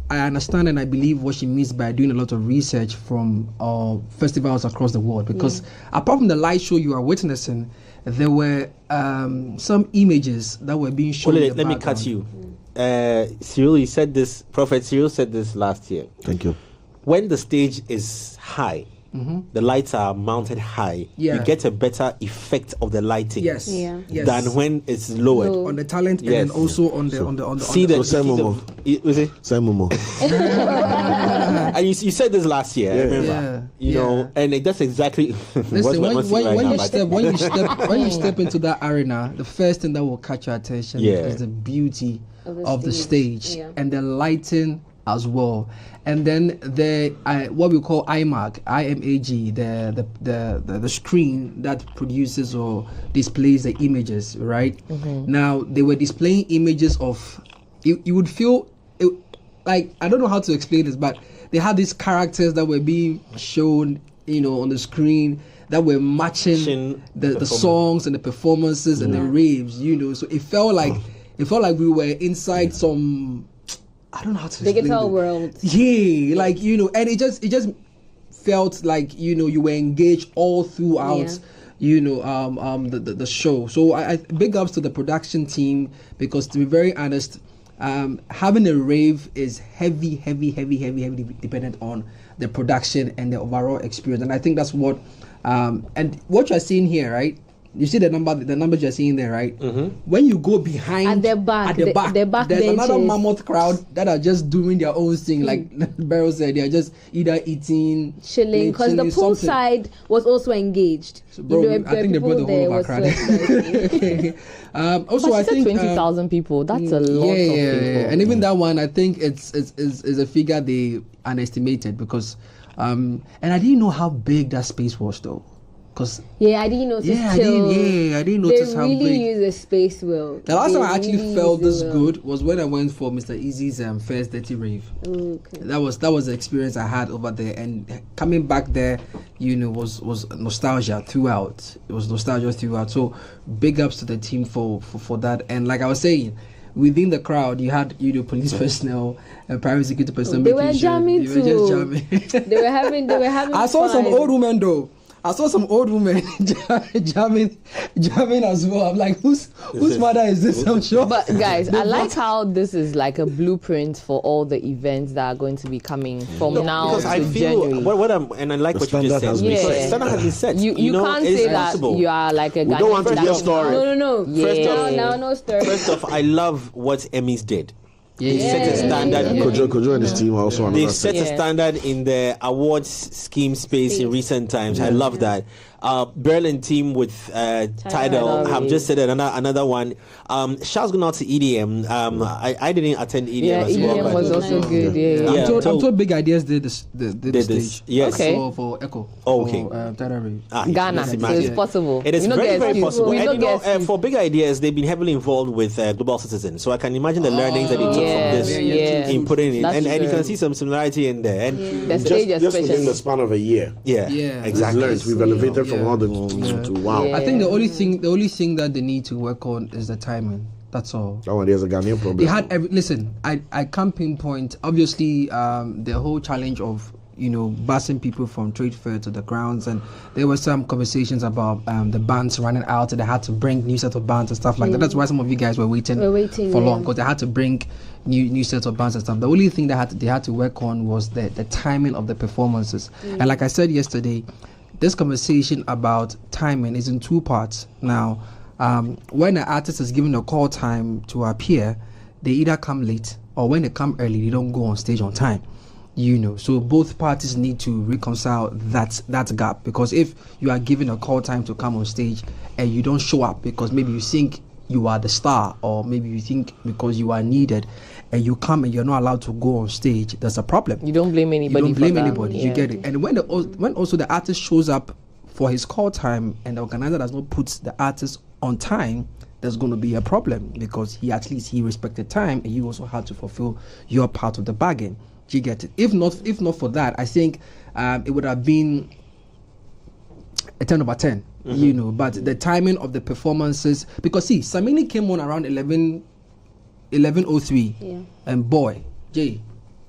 I understand and I believe what she means by doing a lot of research from festivals across the world, because apart from the light show you are witnessing, there were some images that were being shown. Let me cut you. Cyril, you said this. Prophet Cyril said this last year. Thank you. When the stage is high, the lights are mounted high, you get a better effect of the lighting than when it's lowered on the talent and then also on the and you said this last year, I remember. And that's exactly listen, when you step into that arena, the first thing that will catch your attention is the beauty of the stage and the lighting as well. And then what we call IMAG, the screen that produces or displays the images, right? Now they were displaying images of you would feel like, I don't know how to explain this, but they had these characters that were being shown on the screen that were matching the songs and the performances and the raves, so it felt like we were inside some, I don't know how to explain digital world. Yeah, and it just felt like you were engaged all throughout the show. So I big ups to the production team, because to be very honest, having a rave is heavy dependent on the production and the overall experience, and I think that's what and what you're seeing here, right? You see the numbers you're seeing there, right? When you go behind at the back, there's benches. another mammoth crowd that are just doing their own thing. Like Beryl said, they are just either eating, chilling, because the pool side was also engaged. So bro, I think they brought the whole of our crowd. Also, I think 20,000 people. That's a lot of people. And even that one, I think it's a figure they underestimated, because and I didn't know how big that space was though. Cause I didn't notice. I didn't notice how big. They really use the space well. The last time I actually felt this good was when I went for Mr. Easy's first Dirty Rave. Okay. That was the experience I had over there, and coming back there, was nostalgia throughout. It was nostalgia throughout. So big ups to the team for that. And like I was saying, within the crowd, you had police personnel and private security personnel. They were jamming too. They were just jamming. They were having. I saw some old women though. I saw some old women jamming as well. I'm like, whose mother is this? I'm sure. But guys, I like how this is like a blueprint for all the events that are going to be coming from now to January. And I like what you just said. Because standard has been set. You can't say that you are like a guy. We don't want to hear story. No. Yeah. No story. First off, I love what Emmys did. They set a standard. Kojo and his team also. They set a standard in the awards scheme space in recent times. I love that. Beryl and team with Tidal have just said another one. Shouts going out to EDM. I didn't attend EDM as well. EDM was also good. Yeah. I'm told Big Ideas did the stage. Yes. Okay. For Echo. Okay. Tidal Rave. Ghana. So it's possible. It is very possible. And for Big Ideas, they've been heavily involved with Global Citizen. So I can imagine the learnings that they took from this in putting it. And you can see some similarity in there. And the stage just within the span of a year. Yeah. Exactly. We've elevated from all the to wow. I think the only thing that they need to work on is the timing. That's all. That one, there's a Ghanaian problem. They had I can't pinpoint. Obviously, the whole challenge of busing people from trade fair to the grounds, and there were some conversations about the bands running out, and they had to bring new set of bands and stuff like that. That's why some of you guys were waiting for long, because they had to bring new sets of bands and stuff. The only thing that they had to work on was the timing of the performances. And like I said yesterday, this conversation about timing is in two parts. Now, when an artist is given a call time to appear, they either come late, or when they come early, they don't go on stage on time. So both parties need to reconcile that gap, because if you are given a call time to come on stage and you don't show up because maybe you think you are the star, or maybe you think because you are needed, and you come and you're not allowed to go on stage, there's a problem. You don't blame anybody. You get it. And when also the artist shows up for his call time and the organizer does not put the artist on time, there's going to be a problem, because he respected time, and you also had to fulfill your part of the bargain. You get it. If not for that, I think it would have been a 10 over 10. But the timing of the performances, because Samini came on around 11:03, and boy, it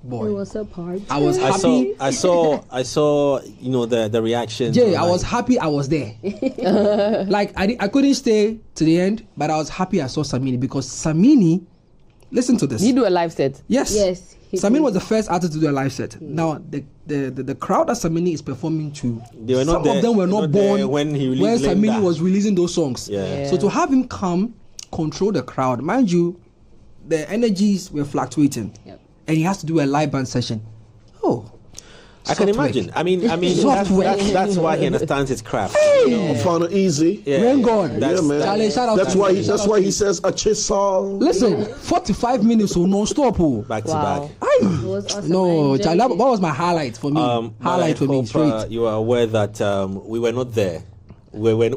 was a part. I was happy. I saw the reaction. I was happy I was there. Like I couldn't stay to the end, but I was happy I saw Samini, because Samini, listen to this. You do a live set? Yes. Samini was the first artist to do a live set. Now the crowd that Samini is performing to, some of them were not born when Samini was releasing those songs. So to have him come control the crowd, mind you, the energies were fluctuating, and he has to do a live band session. I can imagine. I mean, that's why he understands his craft. Found it easy. Rain gone. Man. That's why he says a chisel. Listen, 45 minutes non-stop. Back to back. Awesome. No, Charlie, what was my highlight for me? Straight. You are aware that we were not there. Let me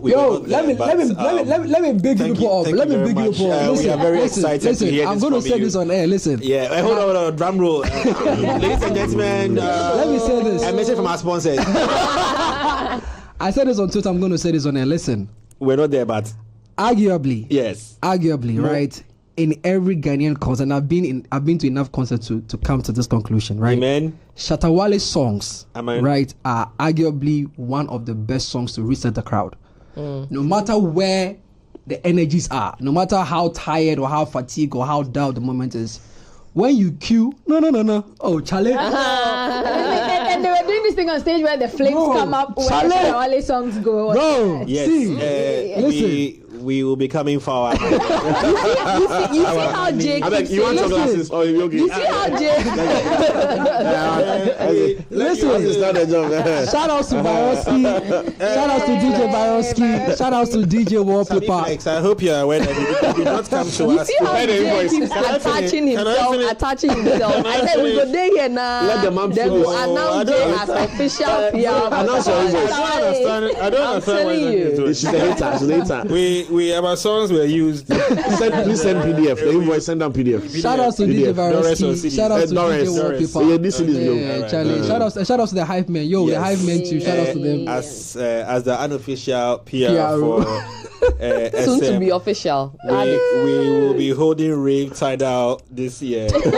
big you up. Let me big you up. We are very excited to hear I'm going to say this on air. Listen. Yeah, hold on. Drum roll. Ladies and gentlemen, let me say this. A message from our sponsors. I said this on Twitter. I'm going to say this on air. Listen. We're not there, but arguably, no. right? In every Ghanaian concert, and I've been to enough concerts to come to this conclusion, right? Amen. Shatta Wale's songs, right, are arguably one of the best songs to reset the crowd. No matter where the energies are, no matter how tired or how fatigued or how down the moment is, when you cue, no. Oh, Charlie. And they were doing this thing on stage where the flames come up when Shatta Wale songs go. Bro, yes. listen. we will be coming for our. You see how Jake. You want your glasses or you okay? You see how Jake. Listen, start the job. Shout out to Baroski. Shout out to DJ Baroski. Shout out to DJ Wallpaper. I hope you are aware that you did not come to You us. see how Jake keeps attaching himself. I said we go there here now. Let the man They finish. will announce Jake as official PR. Announce your invoice. I don't I'm understand telling why you. She's the hater. She's the hater. We our songs were used. Please send PDF. The invoice, send them PDF. Shout out to DJ Baroski. Shout out to DJ Wallpaper. Yeah, this is Yeah, Charlie. Shout out to the Hype Men. Yo, the Hype Men too. Shout out to them. As the unofficial PR for Soon to SM. be official. We will be holding Rave Tidal this year. Nobody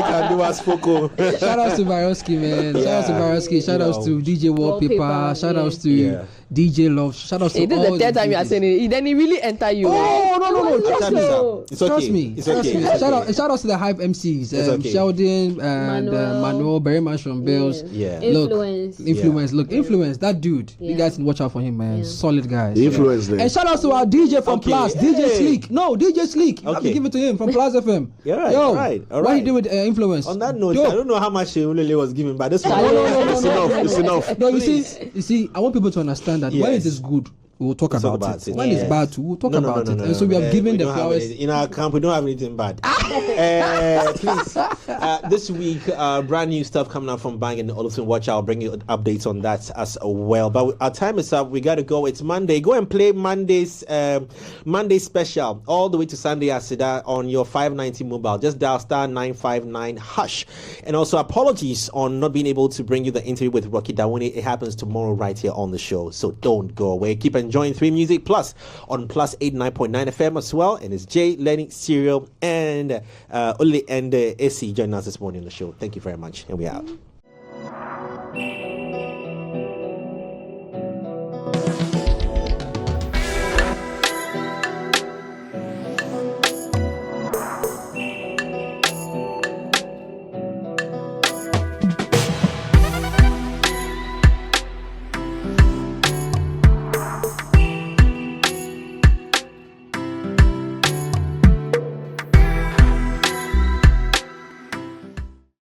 can do us Foco. Shout out to Baroski, man. Shout out to Baroski. Shout out to DJ Wallpaper. Shout out to DJ Love. Shout out to This is all the third time you are saying it. Then he really enter you. Oh no! Trust me. It's okay. Trust me. It's okay. Shout out to the Hype MCs. Okay. Sheldon and Manuel, very much from Bills. Yeah. Influence. Look, Influence. That dude. You guys can watch out for him, man. Solid guys. Influence there. And shout out to our DJ from Plus, DJ Sleek. No, DJ Sleek. I Okay. give it to him from Plus FM. Yeah, right. Yo, All right. what you do with Influence? On that note, Yo. I don't know how much Ulele was given, but this one. It's enough. No, you see, I want people to understand that when Yes. it is good, we will talk about it. When Yes. it's bad, we will talk No, about it. And so we have we given the don't have flowers. any- in our camp. We don't have anything bad. Please, this week, brand new stuff coming out from Bang and Olufsen. Watch out, bring you updates on that as well. But our time is up. We got to go. It's Monday. Go and play Monday's Monday special all the way to Sunday Asida on your 590 mobile. Just dial *959#. And also apologies on not being able to bring you the interview with Rocky Dawuni. It happens tomorrow right here on the show. So don't go away. Keep enjoying 3 Music Plus on Plus 89.9 FM as well. And it's Jay, Lenny, Serial, and Uli and AC joining us this morning on the show. Thank you very much. And we out.